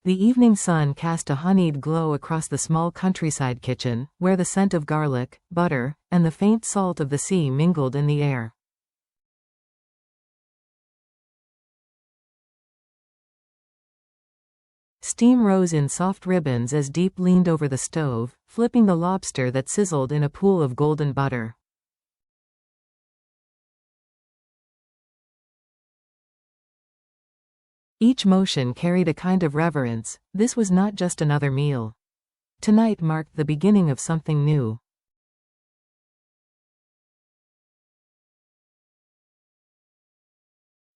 The evening sun cast a honeyed glow across the small countryside kitchen, where the scent of garlic, butter, and the faint salt of the sea mingled in the air. Steam rose in soft ribbons as Diep leaned over the stove, flipping the lobster that sizzled in a pool of golden butter. Each motion carried a kind of reverence. This was not just another meal. Tonight marked the beginning of something new.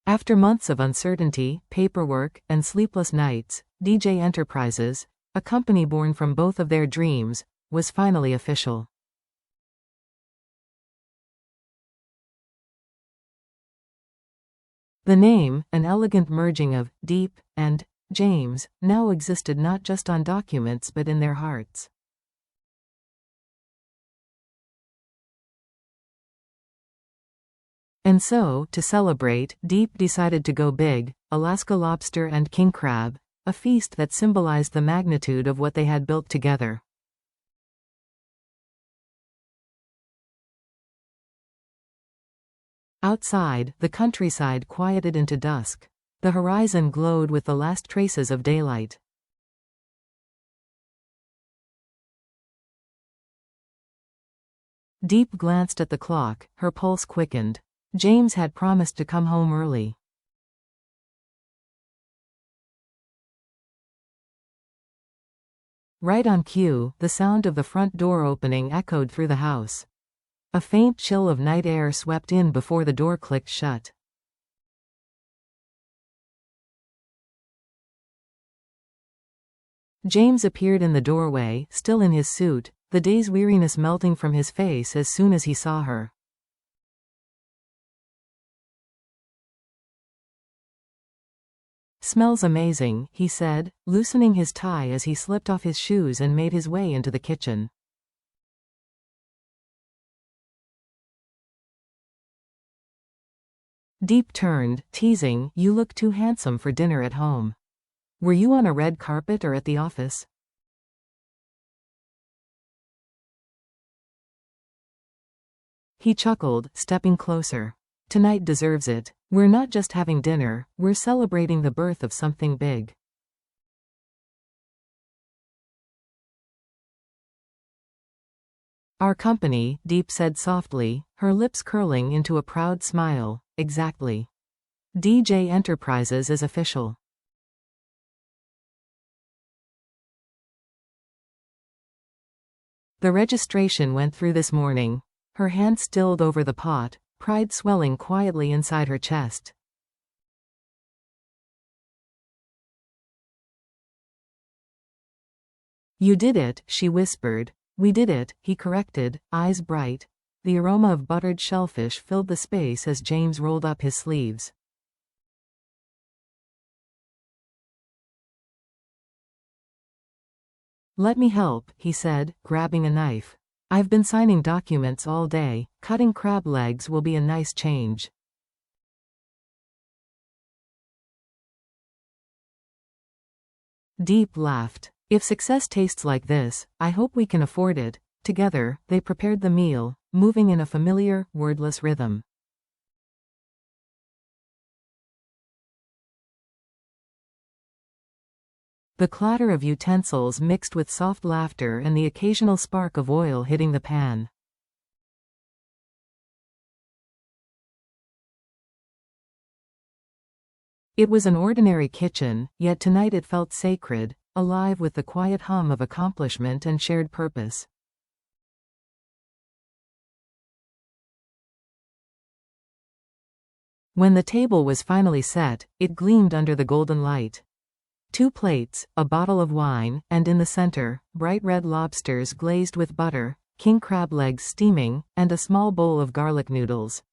After months of uncertainty, paperwork, and sleepless nights, DJ Enterprises, a company born from both of their dreams, was finally official. The name, an elegant merging of Diep and James, now existed not just on documents but in their hearts. And so, to celebrate, Diep decided to go big: Alaska lobster and king crab, a feast that symbolized the magnitude of what they had built together. Outside, the countryside quieted into dusk. The horizon glowed with the last traces of daylight. Diep glanced at the clock, her pulse quickened. James had promised to come home early. Right on cue, the sound of the front door opening echoed through the house. A faint chill of night air swept in before the door clicked shut. James appeared in the doorway, still in his suit, the day's weariness melting from his face as soon as he saw her. "Smells amazing," he said, loosening his tie as he slipped off his shoes and made his way into the kitchen. Diep turned, teasing, "You look too handsome for dinner at home. Were you on a red carpet or at the office?" He chuckled, stepping closer. "Tonight deserves it. We're not just having dinner, we're celebrating the birth of something big." "Our company," Diep said softly, her lips curling into a proud smile. "Exactly. DJ Enterprises is official." "The registration went through this morning." Her hand stilled over the pot, pride swelling quietly inside her chest. "You did it," she whispered. "We did it," he corrected, eyes bright. The aroma of buttered shellfish filled the space as James rolled up his sleeves. "Let me help," he said, grabbing a knife. "I've been signing documents all day. Cutting crab legs will be a nice change." Diep laughed. "If success tastes like this, I hope we can afford it." Together, they prepared the meal, moving in a familiar, wordless rhythm. The clatter of utensils mixed with soft laughter and the occasional spark of oil hitting the pan. It was an ordinary kitchen, yet tonight it felt sacred, alive with the quiet hum of accomplishment and shared purpose. When the table was finally set, it gleamed under the golden light. 2 plates, a bottle of wine, and in the center, bright red lobsters glazed with butter, king crab legs steaming, and a small bowl of garlic noodles.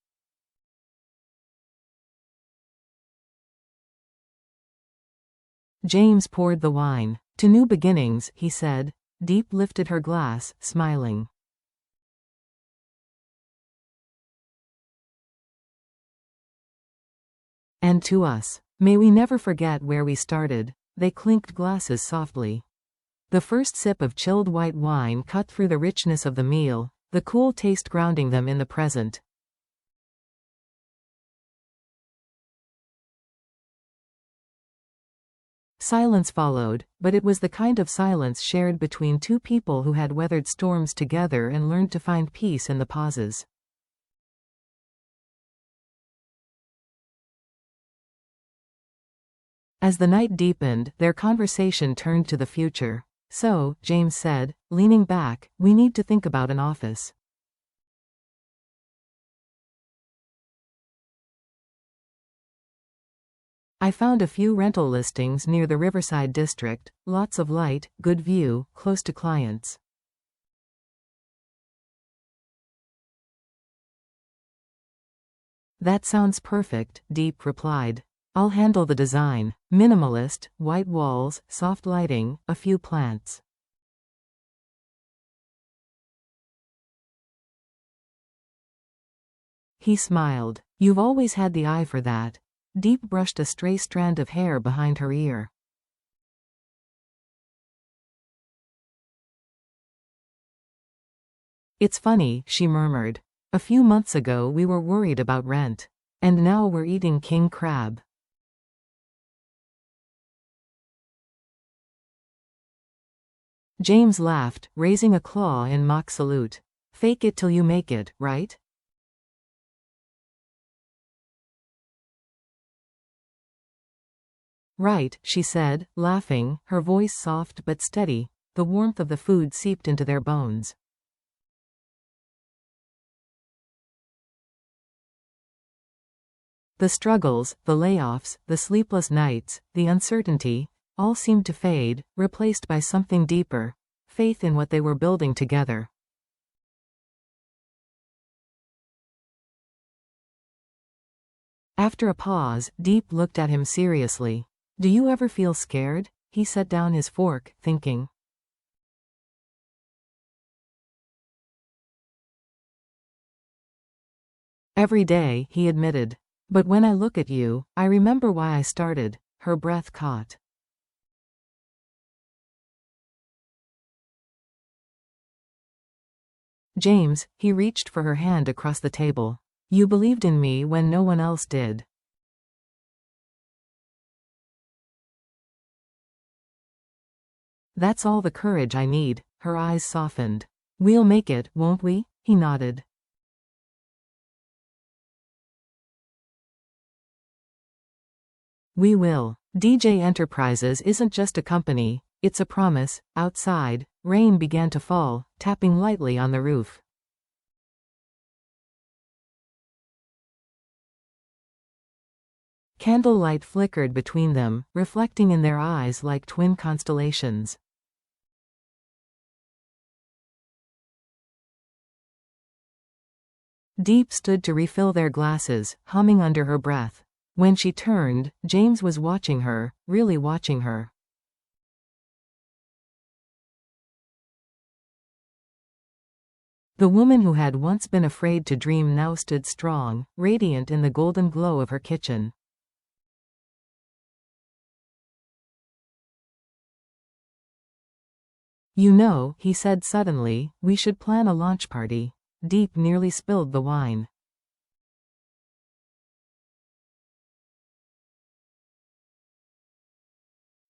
James poured the wine. "To new beginnings," he said. Diep lifted her glass, smiling. "And to us. May we never forget where we started." they clinked glasses softly. The first sip of chilled white wine cut through the richness of the meal, the cool taste grounding them in the present. Silence followed, but it was the kind of silence shared between two people who had weathered storms together and learned to find peace in the pauses. As the night deepened, their conversation turned to the future. "So," James said, leaning back, "we need to think about an office." "I found a few rental listings near the Riverside district, lots of light, good view, close to clients." "That sounds perfect," Diep replied. "I'll handle the design. Minimalist, white walls, soft lighting, a few plants." He smiled. "You've always had the eye for that." Diep brushed a stray strand of hair behind her ear. "It's funny," she murmured. "A few months ago we were worried about rent. And now we're eating king crab." James laughed, raising a claw in mock salute. "Fake it till you make it, right?" "Right," she said, laughing, her voice soft but steady. The warmth of the food seeped into their bones. The struggles, the layoffs, the sleepless nights, the uncertainty, all seemed to fade, replaced by something deeper, faith in what they were building together. After a pause, Diep looked at him seriously. "Do you ever feel scared?" He set down his fork, thinking. "Every day," he admitted. "But when I look at you, I remember why I started." Her breath caught. "James," he reached for her hand across the table. "You believed in me when no one else did." "That's all the courage I need." Her eyes softened. "We'll make it, won't we?" He nodded. "We will. DJ Enterprises isn't just a company, it's a promise." Outside, rain began to fall, tapping lightly on the roof. Candlelight flickered between them, reflecting in their eyes like twin constellations. Diep stood to refill their glasses, humming under her breath. When she turned, James was watching her, really watching her. The woman who had once been afraid to dream now stood strong, radiant in the golden glow of her kitchen. "You know," he said suddenly, "we should plan a launch party." Diep nearly spilled the wine.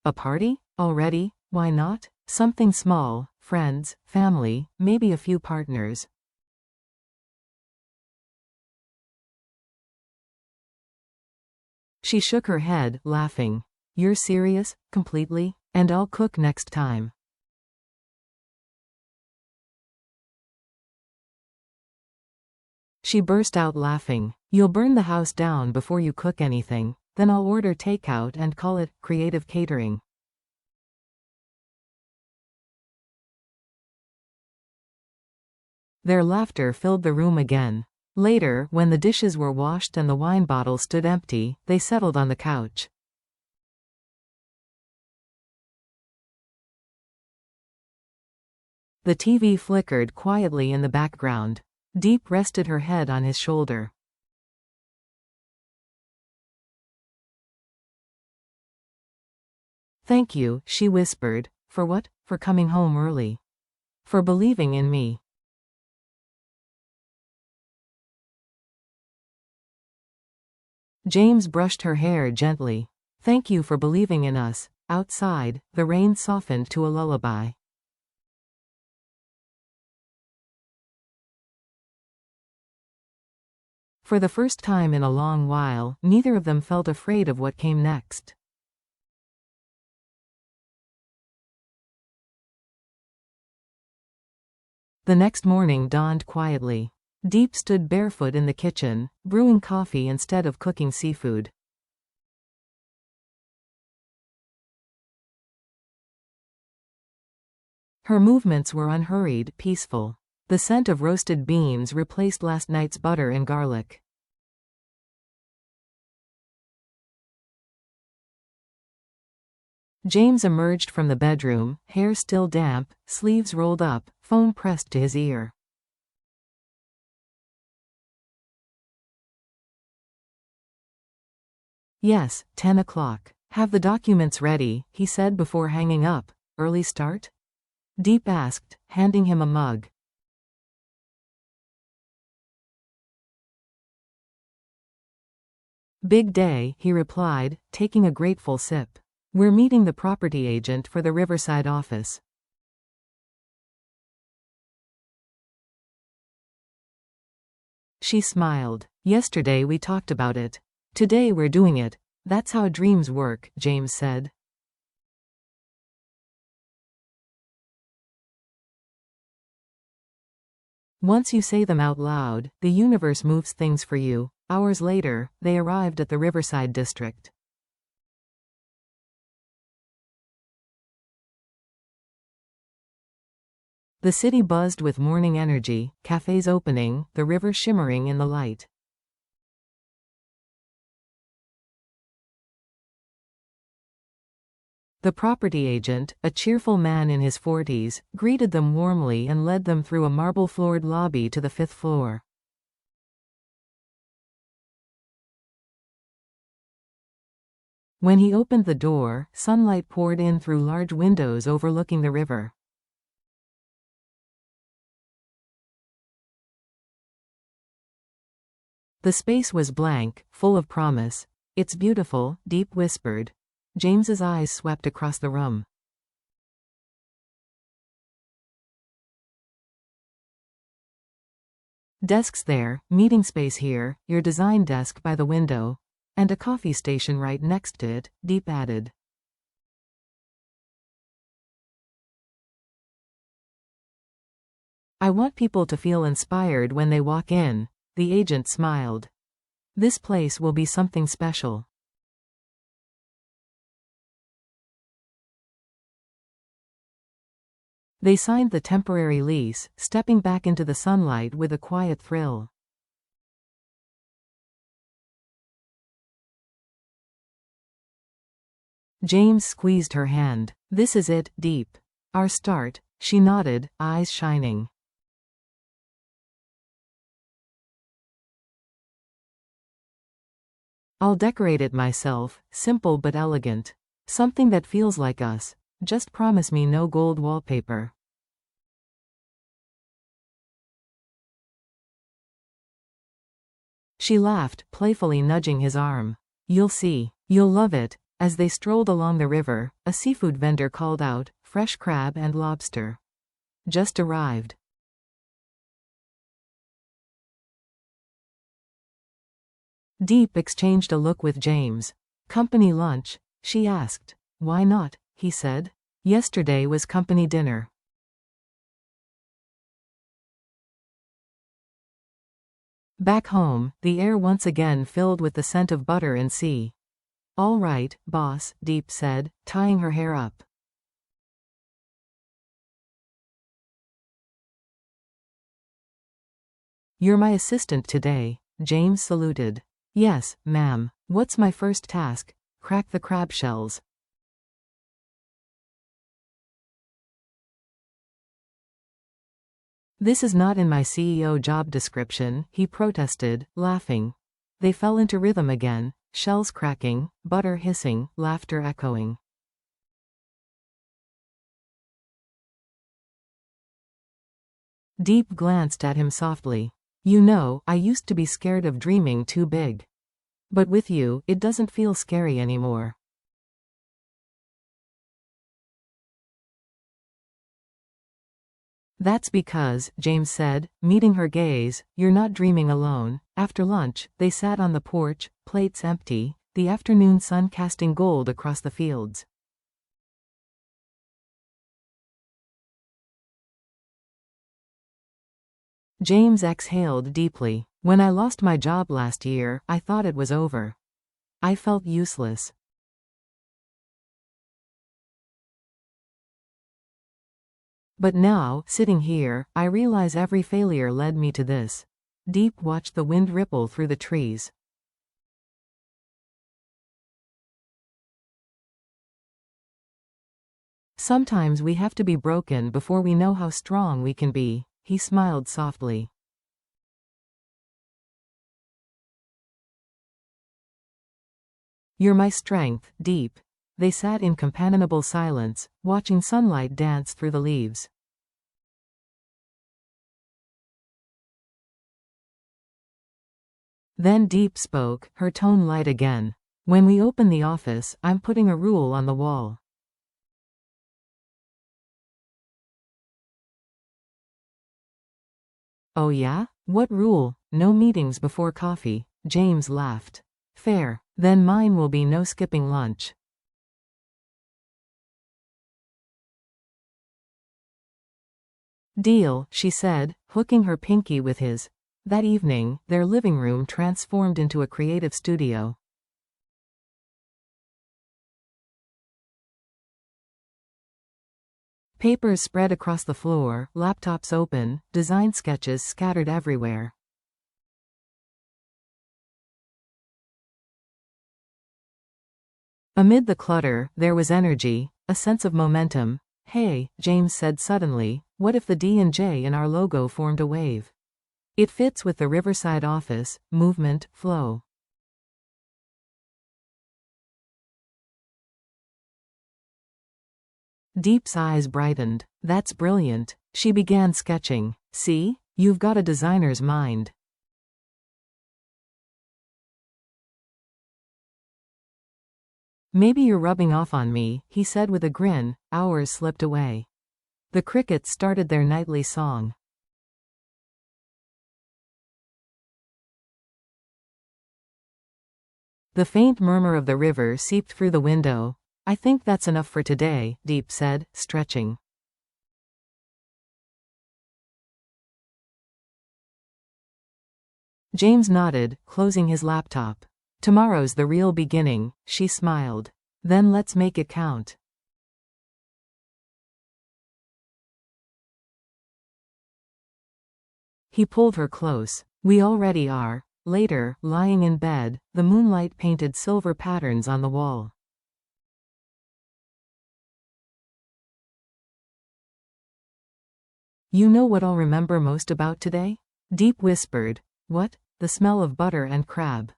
"A party? Already? Why not? Something small, friends, family, maybe a few partners." She shook her head, laughing. "You're serious? Completely? And I'll cook next time." She burst out laughing. "You'll burn the house down before you cook anything. Then I'll order takeout and call it creative catering." Their laughter filled the room again. Later, when the dishes were washed and the wine bottle stood empty, they settled on the couch. The TV flickered quietly in the background. Diep rested her head on his shoulder. Thank you, she whispered. For what? For coming home early. For believing in me. James brushed her hair gently. Thank you for believing in us. Outside, the rain softened to a lullaby. For the first time in a long while, neither of them felt afraid of what came next. The next morning dawned quietly. Diep stood barefoot in the kitchen, brewing coffee instead of cooking seafood. Her movements were unhurried, peaceful. The scent of roasted beans replaced last night's butter and garlic. James emerged from the bedroom, hair still damp, sleeves rolled up, phone pressed to his ear. Yes, 10 o'clock. Have the documents ready, he said before hanging up. Early start? Diep asked, handing him a mug. Big day, he replied, taking a grateful sip. We're meeting the property agent for the Riverside office. She smiled. Yesterday we talked about it. Today we're doing it. That's how dreams work, James said. Once you say them out loud, the universe moves things for you. Hours later, they arrived at the Riverside district. The city buzzed with morning energy, cafes opening, the river shimmering in the light. The property agent, a cheerful man in his 40s, greeted them warmly and led them through a marble-floored lobby to the 5th floor. When he opened the door, sunlight poured in through large windows overlooking the river. The space was blank, full of promise. It's beautiful, Diep whispered. James's eyes swept across the room. Desks there, meeting space here, your design desk by the window, and a coffee station right next to it, Diep added. I want people to feel inspired when they walk in. The agent smiled. This place will be something special. They signed the temporary lease, stepping back into the sunlight with a quiet thrill. James squeezed her hand. This is it, Diep. Our start. She nodded, eyes shining. I'll decorate it myself, simple but elegant. Something that feels like us. Just promise me no gold wallpaper. She laughed, playfully nudging his arm. You'll see. You'll love it. As they strolled along the river, a seafood vendor called out, fresh crab and lobster. Just arrived. Diep exchanged a look with James. Company lunch? She asked. Why not? He said. Yesterday was company dinner. Back home, the air once again filled with the scent of butter and sea. All right, boss, Diep said, tying her hair up. You're my assistant today, James saluted. Yes, ma'am. What's my first task? Crack the crab shells. This is not in my CEO job description, he protested, laughing. They fell into rhythm again, shells cracking, butter hissing, laughter echoing. Diep glanced at him softly. You know, I used to be scared of dreaming too big. But with you, it doesn't feel scary anymore. That's because, James said, meeting her gaze, you're not dreaming alone. After lunch, they sat on the porch, plates empty, the afternoon sun casting gold across the fields. James exhaled deeply. When I lost my job last year, I thought it was over. I felt useless. But now, sitting here, I realize every failure led me to this. Diep watched the wind ripple through the trees. Sometimes we have to be broken before we know how strong we can be. He smiled softly. You're my strength, Diep. They sat in companionable silence, watching sunlight dance through the leaves. Then Diep spoke, her tone light again. When we open the office, I'm putting a rule on the wall. Oh yeah? What rule? No meetings before coffee. James laughed. Fair. Then mine will be no skipping lunch. Deal, she said, hooking her pinky with his. That evening, their living room transformed into a creative studio. Papers spread across the floor, laptops open, design sketches scattered everywhere. Amid the clutter, there was energy, a sense of momentum. Hey, James said suddenly, what if the D and J in our logo formed a wave? It fits with the Riverside office, movement, flow. Diep's eyes brightened. That's brilliant. She began sketching. See? You've got a designer's mind. Maybe you're rubbing off on me, he said with a grin. Hours slipped away. The crickets started their nightly song. The faint murmur of the river seeped through the window. I think that's enough for today, Diep said, stretching. James nodded, closing his laptop. Tomorrow's the real beginning, she smiled. Then let's make it count. He pulled her close. We already are. Later, lying in bed, the moonlight painted silver patterns on the wall. You know what I'll remember most about today? Diep whispered. What? The smell of butter and crab.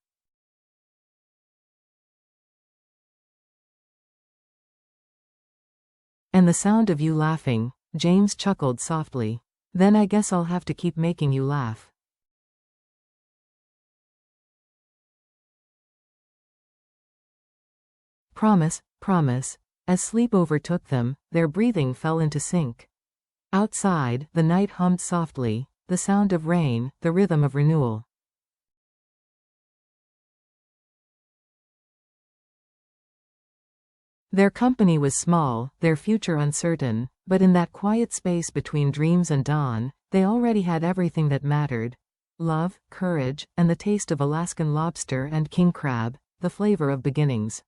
And the sound of you laughing, James chuckled softly. Then I guess I'll have to keep making you laugh. Promise, promise. As sleep overtook them, their breathing fell into sync. Outside, the night hummed softly, the sound of rain, the rhythm of renewal. Their company was small, their future uncertain, but in that quiet space between dreams and dawn, they already had everything that mattered. Love, courage, and the taste of Alaskan lobster and king crab, the flavor of beginnings.